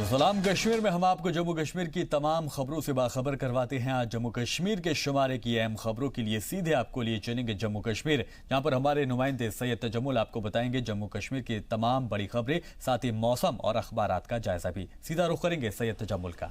सलाम कश्मीर में हम आपको जम्मू कश्मीर की तमाम खबरों से बाखबर करवाते हैं। आज जम्मू कश्मीर के शुमारे की अहम खबरों के लिए सीधे आपको लिए चलेंगे जम्मू कश्मीर, जहां पर हमारे नुमाइंदे सैयद तजम्मुल आपको बताएंगे जम्मू कश्मीर की तमाम बड़ी खबरें, साथ ही मौसम और अखबारात का जायजा भी। सीधा रुख करेंगे सैयद तजम्मुल का।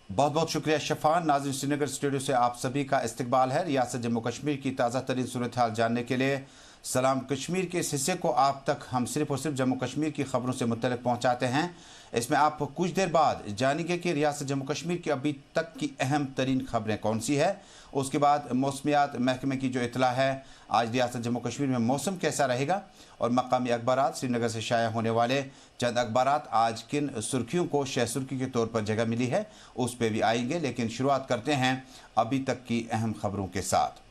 बहुत बहुत शुक्रिया शफान। नाज़रीन, श्रीनगर स्टूडियो से आप सभी का इस्तकबाल है। रियासत जम्मू कश्मीर की ताज़ा तरीन सूरत हाल जानने के लिए सलाम कश्मीर के इस हिस्से को आप तक हम सिर्फ और सिर्फ जम्मू कश्मीर की खबरों से मुतल्लिक़ पहुँचाते हैं। इसमें आप कुछ देर बाद जानेंगे कि रियासत जम्मू कश्मीर की अभी तक की अहम तरीन खबरें कौन सी है। उसके बाद मौसमियात महकमे की जो इतला है, आज रियासत जम्मू कश्मीर में मौसम कैसा रहेगा, और मकामी अखबारात श्रीनगर से शाया होने वाले चंद अखबारात आज किन सुर्खियों को शह सुर्खी के तौर पर जगह मिली है उस पर भी आएंगे। लेकिन शुरुआत करते हैं अभी तक की अहम खबरों के साथ।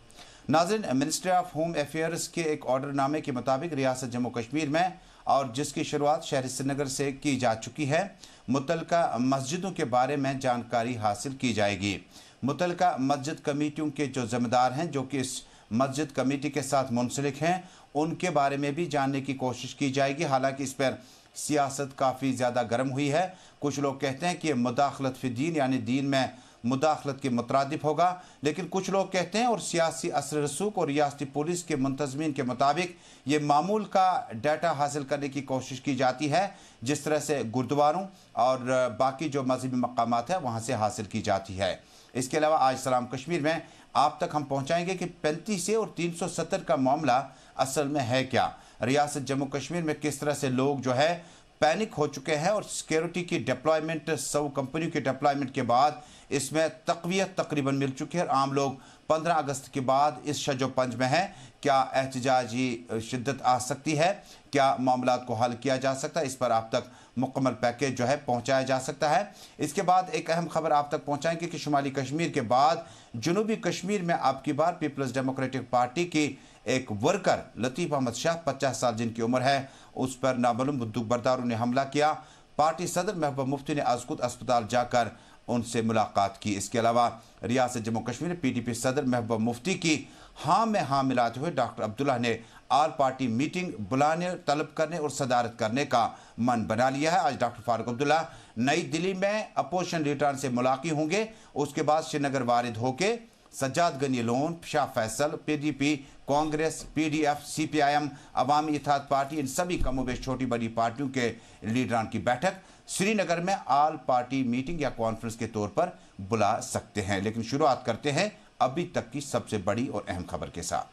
नाज़रीन, मिनिस्ट्री ऑफ होम अफेयर्स के एक ऑर्डरनामे के मुताबिक रियासत जम्मू कश्मीर में, और जिसकी शुरुआत शहर श्रीनगर से की जा चुकी है, मुतल्लिका मस्जिदों के बारे में जानकारी हासिल की जाएगी। मुतल्लिका मस्जिद कमेटियों के जो ज़िम्मेदार हैं, जो कि इस मस्जिद कमेटी के साथ मुंसलिक हैं, उनके बारे में भी जानने की कोशिश की जाएगी। हालांकि इस पर सियासत काफ़ी ज़्यादा गर्म हुई है। कुछ लोग कहते हैं कि ये मुदाखलत फी दीन, यानी दीन में मुदाखलत के मुतरादिफ होगा, लेकिन कुछ लोग कहते हैं और सियासी असर रसूख और रियासती पुलिस के मुंतज़मीन के मुताबिक ये मामूल का डाटा हासिल करने की कोशिश की जाती है, जिस तरह से गुरुद्वारों और बाकी जो मजहबी मकामात है वहाँ से हासिल की जाती है। इसके अलावा आज सलाम कश्मीर में आप तक हम पहुँचाएंगे कि 35A और 370 का मामला असल में है क्या। रियासत जम्मू कश्मीर में किस तरह से लोग जो है पैनिक हो चुके हैं, और सिक्योरिटी की डिप्लॉयमेंट, 100 कंपनियों की डिप्लॉयमेंट के बाद इसमें तक़वियत तकरीबन मिल चुकी है। और आम लोग 15 अगस्त के बाद इस शजो पंज में है, क्या एहतजाजी शिद्दत आ सकती है, क्या मामलात को हल किया जा सकता है, इस पर आप तक मुकम्मल पैकेज जो है पहुंचाया जा सकता है। इसके बाद एक अहम खबर आप तक पहुंचाएंगे कि शुमाली कश्मीर के बाद जनूबी कश्मीर में अब की बार पीपल्स डेमोक्रेटिक पार्टी की एक वर्कर लतीफ़ अहमद शाह, 50 साल जिनकी उम्र है, उस पर नामालूम बंदूक बरदारों ने हमला किया। पार्टी सदर महबूबा मुफ्ती ने आज खुद अस्पताल जाकर उनसे मुलाकात की। इसके अलावा रियासत जम्मू कश्मीर में PDP सदर महबूबा मुफ्ती की हाँ में हाँ मिलाते हुए डॉक्टर अब्दुल्ला ने आल पार्टी मीटिंग बुलाने, तलब करने और सदारत करने का मन बना लिया है। आज डॉक्टर फारूक अब्दुल्ला नई दिल्ली में अपोजिशन लीडरान से मुलाकात होंगे। उसके बाद श्रीनगर वारिद होके Sajjad Gani Lone, Shah Faisal, PDP, Congress, PDF, CPIM, Awami Ittehad party, इन सभी कमोबेश छोटी बड़ी पार्टियों के लीडरान की बैठक श्रीनगर में आल पार्टी मीटिंग या कॉन्फ्रेंस के तौर पर बुला सकते हैं। लेकिन शुरुआत करते हैं अभी तक की सबसे बड़ी और अहम खबर के साथ।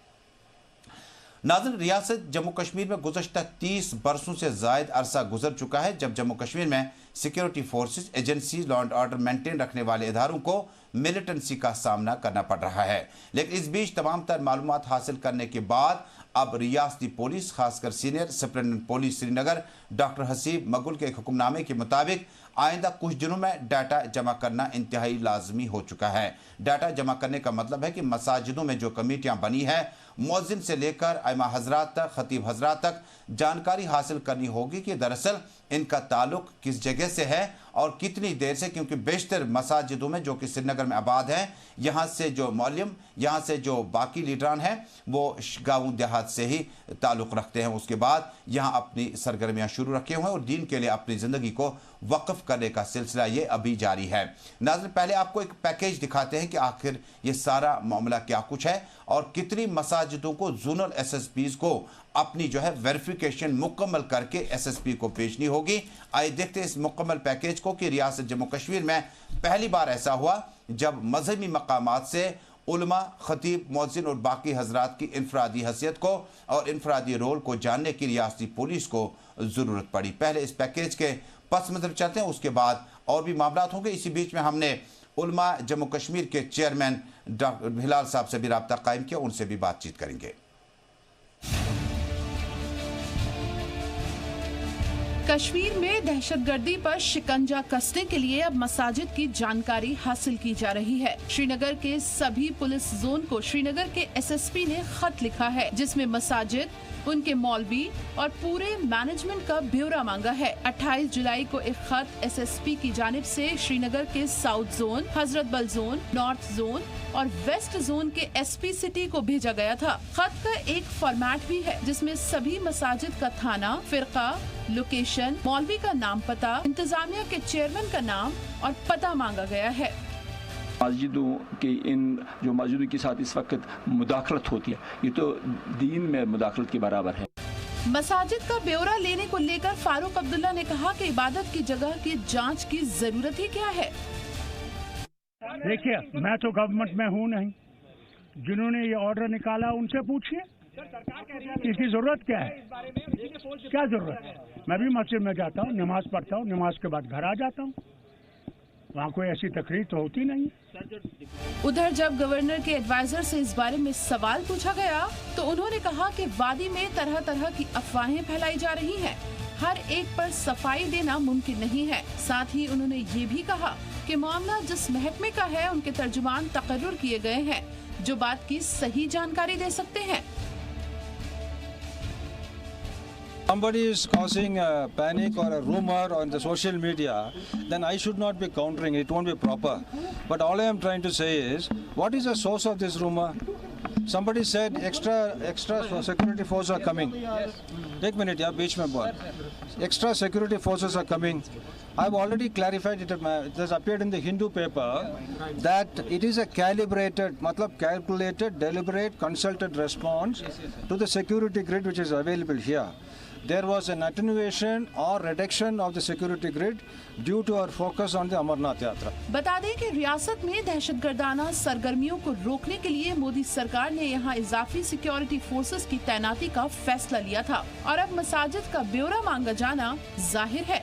नाज़रीन, रियासत जम्मू कश्मीर में गुज़श्ता 30 बरसों से ज़ायद अरसा गुजर चुका है जब जम्मू कश्मीर में security forces, agency, law and order maintain रखने वाले इदारों को मिलिटेंसी का सामना करना पड़ रहा है। लेकिन इस बीच तमाम तर मालूमात हासिल करने के बाद अब रियासती पुलिस, खासकर senior superintendent police Srinagar doctor Haseeb Mughal के एक हुक्मनामे के मुताबिक आइंदा कुछ दिनों में डाटा जमा करना इंतहाई लाजमी हो चुका है। डाटा जमा करने का मतलब है कि मसाजिदों में जो कमेटियां बनी है, मुअज्जिन से लेकर इमाम हजरात तक, खतीब हजरात तक जानकारी हासिल करनी होगी कि दरअसल इनका ताल्लुक किस जगह से है और कितनी देर से, क्योंकि बेशतर मसाजिदों में जो कि श्रीनगर में आबाद हैं, यहाँ से जो मौलम, यहाँ से जो बाकी लीडरान हैं, वो गाँव देहात से ही ताल्लुक़ रखते हैं। उसके बाद यहाँ अपनी सरगर्मियाँ शुरू रखे हुए हैं और दीन के लिए अपनी ज़िंदगी को वक्फ करने का सिलसिला ये अभी जारी है। नाज़रीन, पहले आपको एक पैकेज दिखाते हैं कि आखिर ये सारा मामला क्या कुछ है और कितनी मसाजिदों को जोनल SSPs को अपनी जो है वेरिफिकेशन मुकम्मल करके SSP को भेजनी होगी। आइए देखते हैं इस मुकम्मल पैकेज को कि रियासत जम्मू कश्मीर में पहली बार ऐसा हुआ जब मजहबी मकामात से उलमा, खतीब, मुअज्जिन और बाकी हजरात की इनफरादी हैसियत को और इनफरादी रोल को जानने की रियासती पुलिस को ज़रूरत पड़ी। पहले इस पैकेज के पस मंज़र चलते हैं, उसके बाद और भी मामलात होंगे। इसी बीच में हमने उलमा जम्मू कश्मीर के चेयरमैन डॉक्टर हिलाल साहब से भी रब्ता कायम किया, उनसे भी बातचीत करेंगे। कश्मीर में दहशतगर्दी पर शिकंजा कसने के लिए अब मसाजिद की जानकारी हासिल की जा रही है। श्रीनगर के सभी पुलिस जोन को श्रीनगर के एसएसपी ने खत लिखा है, जिसमें मसाजिद, उनके मौलवी और पूरे मैनेजमेंट का ब्यौरा मांगा है। 28 जुलाई को एक खत एसएसपी की जानिब से श्रीनगर के साउथ जोन, हजरत बल जोन, नॉर्थ जोन और वेस्ट जोन के एसपी सिटी को भेजा गया था। खत का एक फॉर्मेट भी है, जिसमें सभी मसाजिद का थाना, फिरका, लोकेशन, मौलवी का नाम पता, इंतजामिया के चेयरमैन का नाम और पता मांगा गया है। मस्जिदों के इन जो मस्जिदों के साथ इस वक्त मुदाखलत होती है, ये तो दीन में मुदाखलत के बराबर है। मसाजिद का ब्यौरा लेने को लेकर फारूक अब्दुल्ला ने कहा कि इबादत की जगह की जांच की जरूरत ही क्या है। देखिए, मैं तो गवर्नमेंट में हूँ नहीं, जिन्होंने ये ऑर्डर निकाला उनसे पूछिए इसकी जरूरत क्या है, क्या जरूरत है। मैं भी मस्जिद में जाता हूँ, नमाज पढ़ता हूँ, नमाज के बाद घर आ जाता हूँ, वहाँ कोई ऐसी तकरीर तो होती नहीं। उधर जब गवर्नर के एडवाइजर से इस बारे में सवाल पूछा गया तो उन्होंने कहा कि वादी में तरह तरह की अफवाहें फैलाई जा रही हैं, हर एक पर सफाई देना मुमकिन नहीं है। साथ ही उन्होंने ये भी कहा कि मामला जिस महकमे का है उनके तर्जुमान तकर्रुर किए गए हैं, जो बात की सही जानकारी दे सकते हैं। Somebody is causing a panic or a rumor on the social media, then I should not be countering it. It won't be proper. But all I am trying to say is, what is the source of this rumor? Somebody said extra security forces are coming. Take a minute, yeah, beach mein bol. Extra security forces are coming. I've already clarified it. It has appeared in the Hindu paper that it is a calculated, deliberate, consulted response to the security grid which is available here. There was an attenuation or reduction of the security grid due to our focus on the Amarnath Yatra. बता दें कि रियासत में दहशतगर्दाना सरगर्मियों को रोकने के लिए मोदी सरकार ने यहाँ इजाफी सिक्योरिटी फोर्सेस की तैनाती का फैसला लिया था और अब मसाजिद का ब्यौरा मांगा जाना जाहिर है।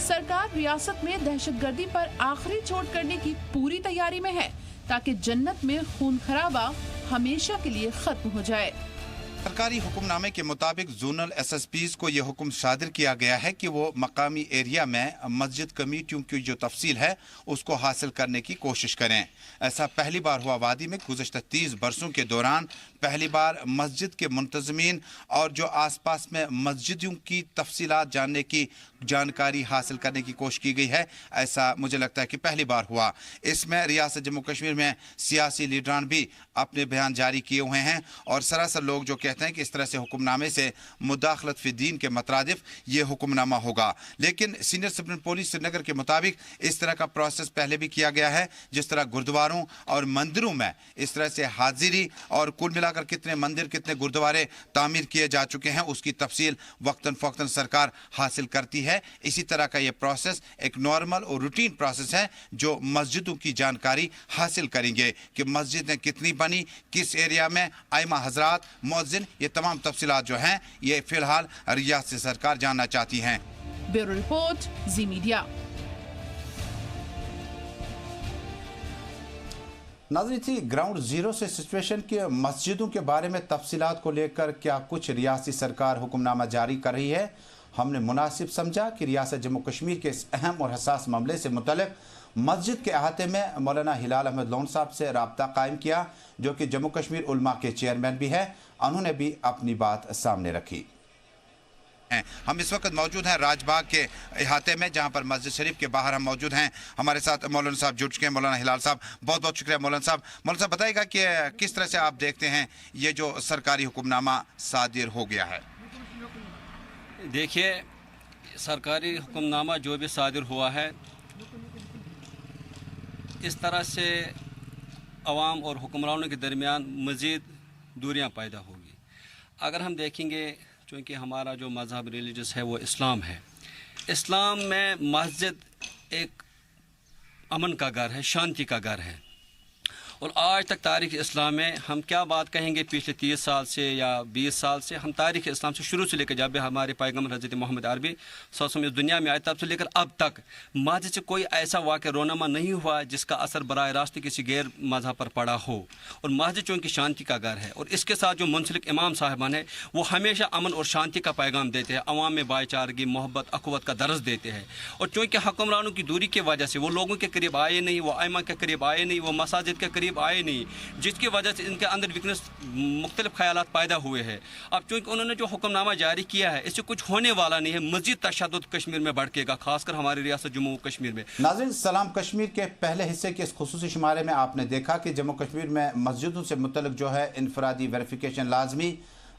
सरकार रियासत में दहशतगर्दी पर आखिरी चोट करने की पूरी तैयारी में है, ताकि जन्नत में खून खराबा हमेशा के लिए खत्म हो जाए। सरकारी हुक्मनामे के मुताबिक जोनल एसएसपीज को यह हुक्म सादिर किया गया है कि वो मकामी एरिया में मस्जिद कमेटियों की जो तफसील है उसको हासिल करने की कोशिश करें। ऐसा पहली बार हुआ वादी में। गुज़श्ता 30 बरसों के दौरान पहली बार मस्जिद के मुंतज़मीन और जो आसपास में मस्जिदों की तफसीलात जानने की जानकारी हासिल करने की कोशिश की गई है। ऐसा मुझे लगता है कि पहली बार हुआ। इसमें रियासत जम्मू कश्मीर में सियासी लीडरान भी अपने बयान जारी किए हुए हैं और सरासर लोग जो कहते हैं कि इस तरह से हुक्मनामे से मुदाखलत फी दीन के मतरादिफ ये हुक्मनामा होगा। लेकिन सीनियर सुप्रीम पुलिस श्रीनगर के मुताबिक इस तरह का प्रोसेस पहले भी किया गया है। जिस तरह गुरुद्वारों और मंदिरों में इस तरह से हाजिरी और कुल मिलाकर कितने मंदिर कितने गुरुद्वारे तामीर किए जा चुके हैं उसकी तफसील वक्तन फ़ौक्तन सरकार हासिल करती है। इसी तरह का ये प्रोसेस एक नॉर्मल और रूटीन प्रोसेस है जो मस्जिदों की जानकारी हासिल करेंगे कि मस्जिदें कितनी बनी, किस एरिया में, आइमा हजरात, मुअज्जिन, ये तमाम तफसीलात जो हैं ये फिलहाल रियासत सरकार जानना चाहती हैं। ब्यूरो रिपोर्ट, जी मीडिया। नाज़रीन थी ग्राउंड जीरो से सिचुएशन के मस्जिदों के बारे में तफसीलात को लेकर क्या कुछ रियासती सरकार हुक्मनामा जारी कर रही है। हमने मुनासिब समझा कि रियासत जम्मू कश्मीर के इस अहम और हसास मामले से मुतल्लिक मस्जिद के अहाते में मौलाना हिलाल अहमद लोन साहब से रब्ता कायम किया, जो कि जम्मू कश्मीर उलमा के चेयरमैन भी हैं। उन्होंने भी अपनी बात सामने रखी। हम इस वक्त मौजूद हैं राजबाग के अहाते में, जहां पर मस्जिद शरीफ के बाहर हम मौजूद हैं। हमारे साथ मौलाना साहब जुड़ चुके हैं, मौलाना हिलाल साहब। बहुत बहुत शुक्रिया मौलाना साहब। मौलाना साहब बताइएगा कि किस तरह से आप देखते हैं ये जो सरकारी हुक्मनामा सादिर हो गया है। देखिए, सरकारी हुक्मनामा जो भी सादिर हुआ है, इस तरह से अवाम और हुक्मरानों के दरमियान मज़ीद दूरियां पैदा होगी। अगर हम देखेंगे, चूँकि हमारा जो मज़हब रिलीजियस है वो इस्लाम है, इस्लाम में मस्जिद एक अमन का घर है, शांति का घर है। और आज तक तारीख़ इस्लाम में हम क्या बात कहेंगे पिछले 30 साल से या 20 साल से, हम तारीख़ इस्लाम से शुरू से लेकर जब भी हमारे पैगम्बर हज़रत मोहम्मद अरबी सल्लल्लाहु इस दुनिया में आए तब से लेकर अब तक माजी से कोई ऐसा वाक़या रोनामा नहीं हुआ जिसका असर बराह रास्त किसी गैर मज़हब पर पड़ा हो। और मस्जिद चूँकि शांति का घर है और इसके साथ जो मुंसलिक इमाम साहिबान है वो हमेशा अमन और शांति का पैगाम देते हैं, अवाम में भाईचारगी मोहब्बत अखवत का दर्ज देते हैं। और चूँकि हुक्मरानों की दूरी की वजह से वो लोगों के करीब आए नहीं, वो आइमा के करीब आए नहीं, वो मसाजिद के करीब आए नहीं, जिसकी वजह से इनके अंदर वीकनेस मुख्तलिफ ख्यालात पैदा हुए हैं। अब चूँकि उन्होंने जो हुक्मनामा जारी किया है इससे कुछ होने वाला नहीं है, मज़ीद तशद्दुद कश्मीर में बढ़ेगा, खासकर हमारी रियासत जम्मू कश्मीर में। नाज़रीन, सलाम कश्मीर के पहले हिस्से के इस खुसूसी शुमारे में आपने देखा कि जम्मू कश्मीर में मस्जिदों से मुतल्लिक जो है इनफरादी वेरिफिकेशन लाजमी।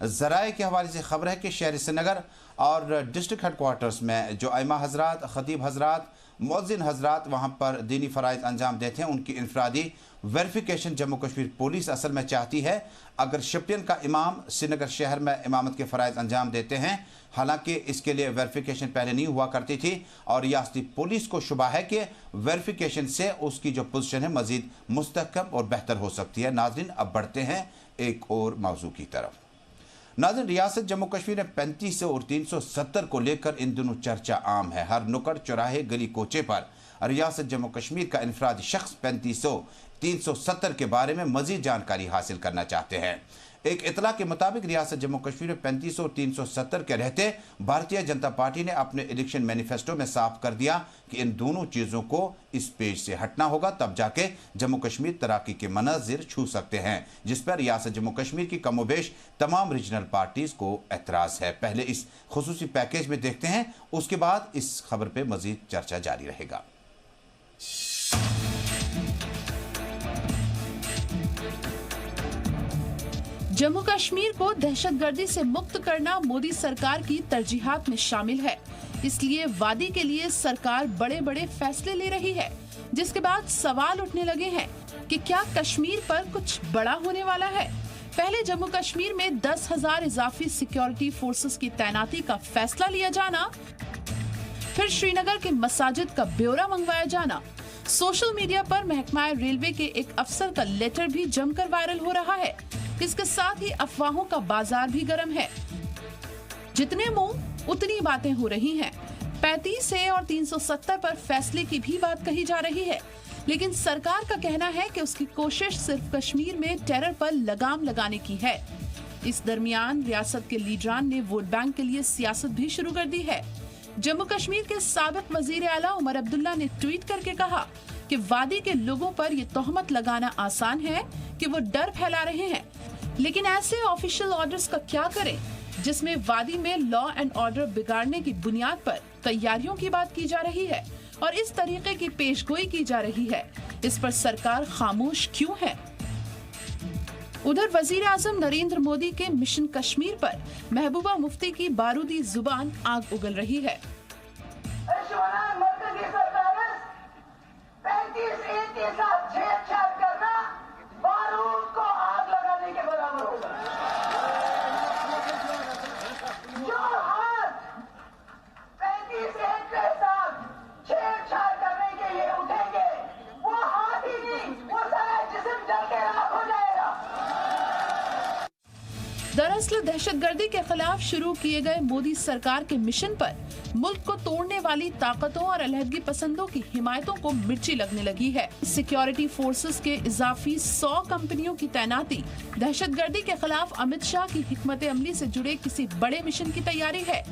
ज़राए के हवाले से खबर है कि शहर श्रीनगर और डिस्ट्रिक्ट हेडकोार्टर्स में जो आइमा हजरात, ख़तीब हजरात, मुअज्जिन हजरात वहाँ पर दीनी फ़राइज़ अंजाम देते हैं, उनकी इनफरादी वेरिफिकेशन जम्मू कश्मीर पुलिस असल में चाहती है। अगर शिपियन का इमाम श्रीनगर शहर में इमामत के फ़राइज़ अंजाम देते हैं, हालांकि इसके लिए वेरिफिकेशन पहले नहीं हुआ करती थी और रियासती पुलिस को शुबा है कि वेरिफिकेशन से उसकी जो पोजीशन है मज़ीद मुस्तहकम और बेहतर हो सकती है। नाज़रीन, अब बढ़ते हैं एक और मौजू की तरफ। नाज़रीन, रियासत जम्मू कश्मीर में 3500 और 370 को लेकर इन दिनों चर्चा आम है। हर नुक्कड़ चौराहे गली कोचे पर रियासत जम्मू कश्मीर का इनफरादी शख्स 3500 370 के बारे में मज़ीद जानकारी हासिल करना चाहते हैं। एक इतला के मुताबिक रियासत जम्मू कश्मीर में 3500 और 370 के रहते भारतीय जनता पार्टी ने अपने इलेक्शन मैनिफेस्टो में साफ कर दिया कि इन दोनों चीज़ों को इस पेज से हटना होगा, तब जाके जम्मू कश्मीर तरक्की के मनाजिर छू सकते हैं, जिस पर रियासत जम्मू कश्मीर की कमोबेश तमाम रीजनल पार्टीज को एतराज़ है। पहले इस खुसूसी पैकेज में देखते हैं, उसके बाद इस खबर पर मज़ीद चर्चा जारी रहेगा। जम्मू कश्मीर को दहशतगर्दी से मुक्त करना मोदी सरकार की तरजीहात में शामिल है, इसलिए वादी के लिए सरकार बड़े बड़े फैसले ले रही है, जिसके बाद सवाल उठने लगे हैं कि क्या कश्मीर पर कुछ बड़ा होने वाला है। पहले जम्मू कश्मीर में 10,000 इजाफी सिक्योरिटी फोर्सेस की तैनाती का फैसला लिया जाना, फिर श्रीनगर के मसाजिद का ब्यौरा मंगवाया जाना, सोशल मीडिया पर महकमा रेलवे के एक अफसर का लेटर भी जमकर वायरल हो रहा है। इसके साथ ही अफवाहों का बाजार भी गर्म है। जितने मुंह उतनी बातें हो रही हैं। 35 और 370 पर फैसले की भी बात कही जा रही है, लेकिन सरकार का कहना है कि उसकी कोशिश सिर्फ कश्मीर में टेरर पर लगाम लगाने की है। इस दरमियान रियासत के लीडरान ने वोट बैंक के लिए सियासत भी शुरू कर दी है। जम्मू कश्मीर के साबिक वजीर आला उमर अब्दुल्ला ने ट्वीट करके कहा कि वादी के लोगों पर ये तोहमत लगाना आसान है कि वो डर फैला रहे हैं, लेकिन ऐसे ऑफिशियल ऑर्डर्स का क्या करें जिसमें वादी में लॉ एंड ऑर्डर बिगाड़ने की बुनियाद पर तैयारियों की बात की जा रही है और इस तरीके की पेशगोई की जा रही है। इस पर सरकार खामोश क्यों है? उधर वजीर आजम नरेंद्र मोदी के मिशन कश्मीर पर महबूबा मुफ्ती की बारूदी जुबान आग उगल रही है। दरअसल दहशतगर्दी के खिलाफ शुरू किए गए मोदी सरकार के मिशन पर मुल्क को तोड़ने वाली ताकतों और अलहदगी पसंदों की हिमायतों को मिर्ची लगने लगी है। सिक्योरिटी फोर्सेस के इजाफी 100 कंपनियों की तैनाती दहशतगर्दी के खिलाफ अमित शाह की हिकमत अमली से जुड़े किसी बड़े मिशन की तैयारी है।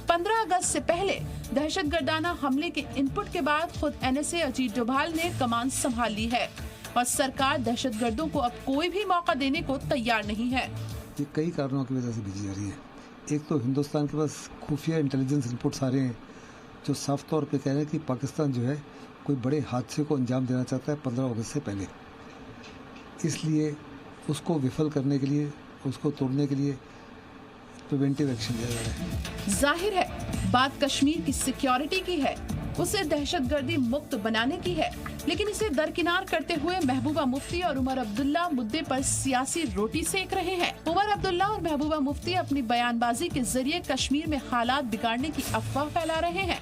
15 अगस्त से पहले दहशतगर्दाना हमले के इनपुट के बाद खुद NSA अजीत डोभाल ने कमान संभाल ली है और सरकार दहशतगर्दों को अब कोई भी मौका देने को तैयार नहीं है। ये कई कारणों की वजह से भेजी जा रही है। एक तो हिंदुस्तान के पास खुफिया इंटेलिजेंस रिपोर्ट्स आ रहे हैं जो साफ तौर पे कह रहे हैं कि पाकिस्तान जो है कोई बड़े हादसे को अंजाम देना चाहता है 15 अगस्त से पहले, इसलिए उसको विफल करने के लिए, उसको तोड़ने के लिए प्रिवेंटिव एक्शन लिया जा रहा है। जाहिर है बात कश्मीर की सिक्योरिटी की है, उसे दहशतगर्दी मुक्त बनाने की है, लेकिन इसे दरकिनार करते हुए महबूबा मुफ्ती और उमर अब्दुल्ला मुद्दे पर सियासी रोटी सेक रहे हैं। उमर अब्दुल्ला और महबूबा मुफ्ती अपनी बयानबाजी के जरिए कश्मीर में हालात बिगाड़ने की अफवाह फैला रहे हैं।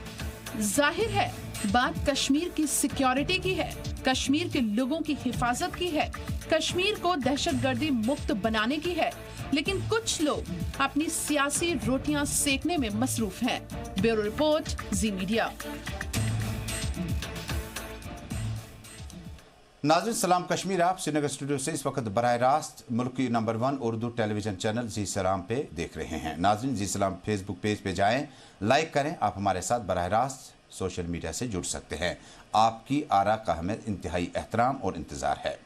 जाहिर है बात कश्मीर की सिक्योरिटी की है, कश्मीर के लोगों की हिफाजत की है, कश्मीर को दहशतगर्दी मुक्त बनाने की है, लेकिन कुछ लोग अपनी सियासी रोटियां सेकने में मसरूफ हैं। ब्यूरो रिपोर्ट, जी मीडिया। नाज़रीन सलाम कश्मीर, आप श्रीनगर स्टूडियो से इस वक्त बराह रास्त मुल्क की नंबर 1 उर्दू टेलीविजन चैनल जी सलाम पे देख रहे हैं। नाज़रीन जी सलाम फेसबुक पेज पे जाएं, लाइक करें। आप हमारे साथ बराह रास्त सोशल मीडिया से जुड़ सकते हैं। आपकी आरा का हमें इंतहाई एहतराम और इंतज़ार है।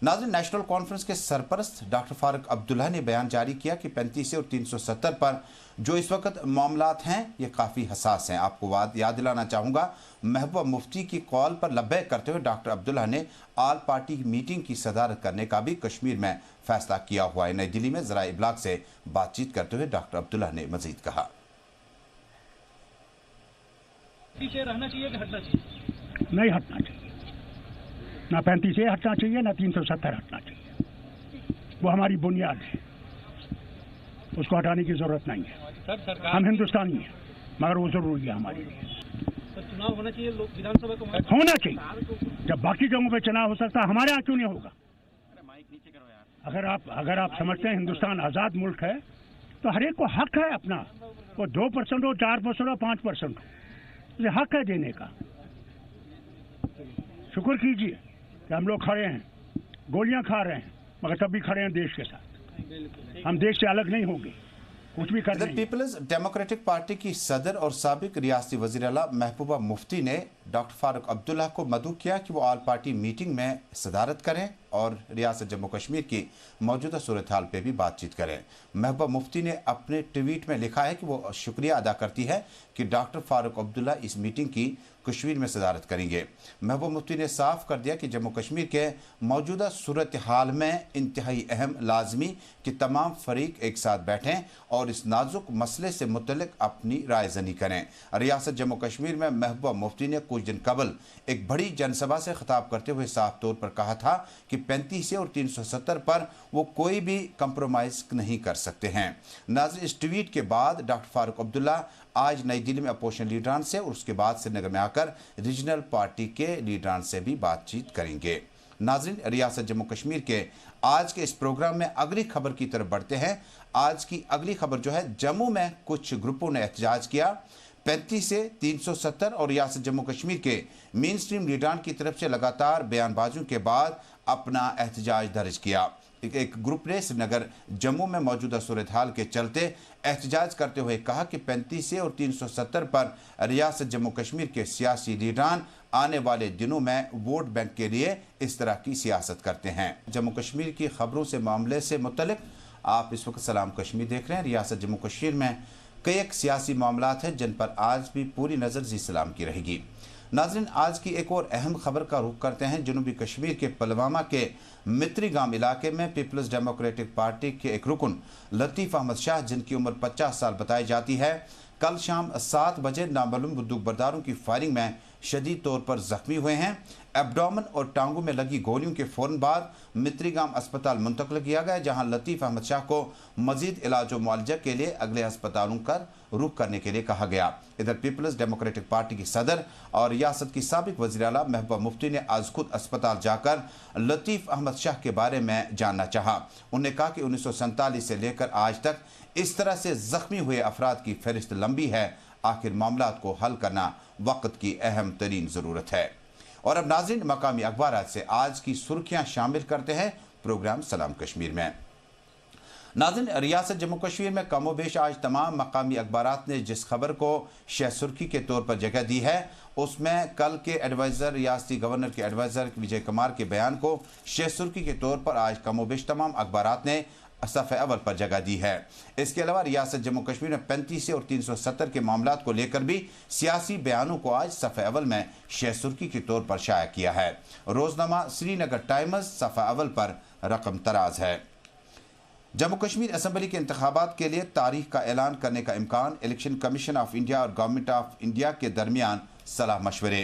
नाज़रीन, नेशनल कॉन्फ्रेंस के सरपरस्त डॉक्टर फारूक अब्दुल्ला ने बयान जारी किया कि 35 और 370 पर जो इस वक्त मामलात हैं ये काफ़ी हसास हैं। आपको याद दिलाना चाहूँगा, महबूबा मुफ्ती की कॉल पर लब्बैक करते हुए डॉक्टर अब्दुल्ला ने आल पार्टी मीटिंग की सदारत करने का भी कश्मीर में फैसला किया हुआ है। नई दिल्ली में ज़राए इब्लाग से बातचीत करते हुए डॉक्टर अब्दुल्ला ने मजीद कहा, पीछे रहना चाहिए कि हटना चाहिए? नहीं हटना चाहिए, ना 35 हटना चाहिए, ना 370 हटना चाहिए। वो हमारी बुनियाद है, उसको हटाने की जरूरत नहीं है। हम हिंदुस्तानी हैं, मगर वो जरूरी है हमारे लिए। चुनाव होना चाहिए, लोग विधानसभा को होना चाहिए। जब बाकी जगहों पे चुनाव हो सकता है, हमारे यहाँ क्यों नहीं होगा? अगर आप समझते हैं हिंदुस्तान आजाद मुल्क है, तो हर एक को हक है अपना, वो 2% हो, 4% हो, 5% हो, उसे हक है देने का। शुक्र कीजिए कि हम लोग खड़े हैं, गोलियां खा रहे हैं, मगर तब भी खड़े हैं देश के साथ। हम देश से अलग नहीं होंगे, कुछ भी कर। पीपल्स डेमोक्रेटिक पार्टी की सदर और साबिक रियासती वज़ीर आला महबूबा मुफ्ती ने डॉक्टर फारूक अब्दुल्ला को मदऊ किया कि वो आल पार्टी मीटिंग में सदारत करें और रियासत जम्मू कश्मीर की मौजूदा सूरत हाल पर भी बातचीत करें। महबूबा मुफ्ती ने अपने ट्वीट में लिखा है कि वो शुक्रिया अदा करती है कि डॉक्टर फारूक अब्दुल्ला इस मीटिंग की कश्मीर में सदारत करेंगे। महबूबा मुफ्ती ने साफ कर दिया कि जम्मू कश्मीर के मौजूदा सूरत हाल में इंतहाई अहम लाजमी कि तमाम फरीक एक साथ बैठें और इस नाजुक मसले से मुतल्लिक अपनी राय ज़नी करें। रियासत जम्मू कश्मीर में महबूबा मुफ्ती ने कुछ दिन कबल एक बड़ी जनसभा से खिताब करते हुए साफ तौर पर कहा था कि 35 और 370 पर वो कोई भी कंप्रोमाइज़ नहीं कर सकते हैं। नाज़रीन, इस ट्वीट के बाद डॉक्टर फारूक अब्दुल्ला आज नई दिल्ली में अपोजिशन लीडरान से और उसके बाद श्रीनगर में आकर रीजनल पार्टी के लीडरान से भी बातचीत करेंगे। नाज़रीन, रियासत जम्मू कश्मीर के आज के इस प्रोग्राम में अगली खबर की तरफ बढ़ते हैं। आज की अगली खबर जो है, जम्मू में कुछ ग्रुपों ने एहतजाज किया। 35 से 370 और रियासत जम्मू कश्मीर के मेन स्ट्रीम लीडरान की तरफ से लगातार बयानबाजियों के बाद अपना एहतजाज दर्ज किया। एक ग्रुप ने श्रीनगर जम्मू में मौजूदा सूरत हाल के चलते एहतजाज करते हुए कहा कि 35 और 370 पर रियासत जम्मू कश्मीर के सियासी लीडरान आने वाले दिनों में वोट बैंक के लिए इस तरह की सियासत करते हैं। जम्मू कश्मीर की खबरों से मामले से मुतल्लिक आप इस वक्त सलाम कश्मीर देख रहे हैं। रियासत जम्मू कश्मीर में कई एक सियासी मामलात हैं जिन पर आज भी पूरी नज़र जी सलाम की रहेगी। नाज़रीन, आज की एक और अहम खबर का रुख करते हैं। जनूबी कश्मीर के पुलवामा के मित्री गांव इलाके में पीपल्स डेमोक्रेटिक पार्टी के एक रुकन लतीफ़ अहमद शाह, जिनकी उम्र 50 साल बताई जाती है, कल शाम 7 बजे नामालूम बंदूकबरदारों की फायरिंग में शदीद तौर पर जख्मी हुए हैं। एब्डोमन और टांगों में लगी गोलियों के फौरन बाद मित्रीगाम अस्पताल मुंतकिल किया गया, जहां लतीफ़ अहमद शाह को मजीद इलाज व मुआलजा के लिए अगले अस्पतालों का रुख करने के लिए कहा गया। इधर पीपल्स डेमोक्रेटिक पार्टी की सदर और रियासत की साबिक वज़ीर आला महबूबा मुफ्ती ने आज खुद अस्पताल जाकर लतीफ़ अहमद शाह के बारे में जानना चाहा। उन्होंने कहा कि 1947 से लेकर आज तक इस तरह से जख्मी हुए अफराद की फहरिस्त लंबी है। आखिर मामलात को हल करना वक्त की अहम तरीन ज़रूरत है। और अब नाज़रीन, मकामी अखबारात से आज की सुर्खियां शामिल करते हैं प्रोग्राम सलाम कश्मीर में। नाज़रीन, रियासत जम्मू कश्मीर में कमोबेश आज तमाम मकामी अखबारात ने जिस खबर को शह सुर्खी के तौर पर जगह दी है, उसमें कल के एडवाइज़र रियासती गवर्नर के एडवाइज़र विजय कुमार के बयान को शह सुर्खी के तौर पर आज कमोबेश तमाम अखबारात ने सफ़े अव्वल पर जगह दी है। इसके अलावा रियासत जम्मू कश्मीर में 35 और 370 के मामलात को लेकर भी सियासी बयानों को आज सफ़े अव्वल में शह सुर्खी के तौर पर शाया किया है। रोज़नामा श्रीनगर टाइम्स सफ़े अव्वल पर रकम तराज है। जम्मू कश्मीर असम्बली के इंतखाबात के लिए तारीख का ऐलान करने का इम्कान, इलेक्शन कमीशन ऑफ इंडिया और गवर्नमेंट ऑफ इंडिया के दरमियान सलाह मशवरे।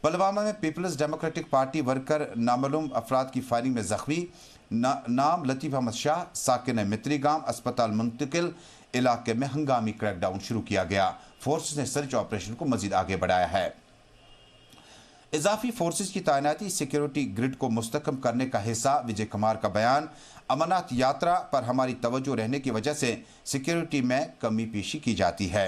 पुलवामा में पीपल्स डेमोक्रेटिक पार्टी वर्कर नामालूम अफराद की फायरिंग में जख्मी, नाम लतीफ़ अहमद शाह, साकिन मित्रीगाम, अस्पताल मुंतकिल, इलाके में हंगामी क्रैकडाउन शुरू किया गया। फोर्स ने सर्च ऑपरेशन को मजीद आगे बढ़ाया है। इजाफी फोर्सेस की तैनाती सिक्योरिटी ग्रिड को मुस्तकम करने का हिस्सा। विजय कुमार का बयान, अमरनाथ यात्रा पर हमारी तवज्जो रहने की वजह से सिक्योरिटी में कमी पेशी की जाती है।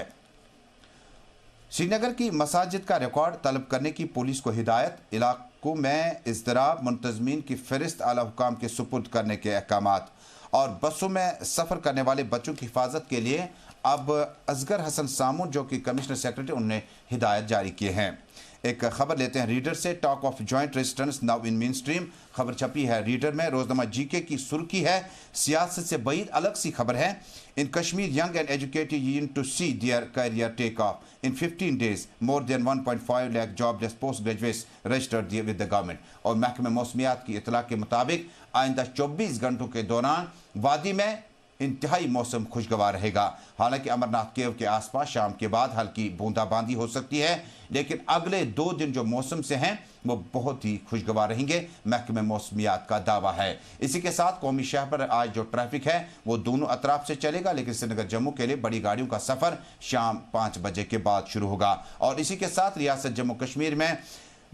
श्रीनगर की मसाजिद का रिकॉर्ड तलब करने की पुलिस को हिदायत। इलाकों में इज़्तिराब, मुंतज़मीन की फहरिस्त आला हुकाम के सुपुर्द करने के अहकामात। और बसों में सफ़र करने वाले बच्चों की हिफाजत के लिए अब असगर हसन सामू जो कि कमिश्नर सेक्रेटरी, उन्होंने हिदायत जारी किए हैं। एक खबर लेते हैं रीडर से। Talk of joint resistance now in main stream, खबर छपी है रीडर में। रोजनामा जीके की सुर्खी है, सियासत से बईद अलग सी खबर है। In Kashmir young and educated unite to see their career take off in 15 days, more than 1.5 lakh jobless post graduates registered with the government. और महकमे मौसमियात की इतला के मुताबिक आइंदा 24 घंटों के दौरान वादी में इंतहाई मौसम खुशगवार रहेगा। हालांकि अमरनाथ केव के आसपास शाम के बाद हल्की बूंदाबांदी हो सकती है, लेकिन अगले 2 दिन जो मौसम से हैं वो बहुत ही खुशगवार रहेंगे, महकमे मौसमियात का दावा है। इसी के साथ कौमी शहर पर आज जो ट्रैफिक है वो दोनों अतराफ से चलेगा, लेकिन श्रीनगर जम्मू के लिए बड़ी गाड़ियों का सफर शाम 5 बजे के बाद शुरू होगा। और इसी के साथ रियासत जम्मू कश्मीर में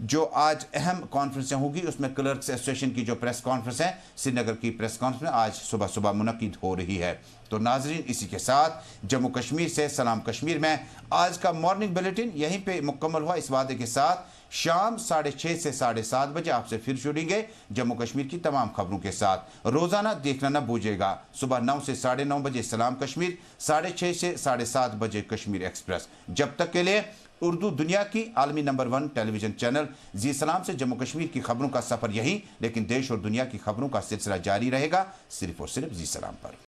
जो आज अहम कॉन्फ्रेंसें होगी, उसमें क्लर्क्स एसोसिएशन की जो प्रेस कॉन्फ्रेंस है, श्रीनगर की प्रेस कॉन्फ्रेंस आज सुबह सुबह मुनक्किद हो रही है। तो नाजरीन, इसी के साथ जम्मू कश्मीर से सलाम कश्मीर में आज का मॉर्निंग बुलेटिन यहीं पे मुकम्मल हुआ। इस वादे के साथ शाम 6:30 से 7:30 बजे आपसे फिर जुड़ेंगे जम्मू कश्मीर की तमाम खबरों के साथ। रोजाना देखना न भूलिएगा। सुबह 9 से 9:30 बजे सलाम कश्मीर, 6:30 से 7:30 बजे कश्मीर एक्सप्रेस। जब तक के लिए उर्दू दुनिया की आलमी नंबर 1 टेलीविजन चैनल जी सलाम से जम्मू कश्मीर की खबरों का सफर यही, लेकिन देश और दुनिया की खबरों का सिलसिला जारी रहेगा सिर्फ और सिर्फ जी सलाम पर।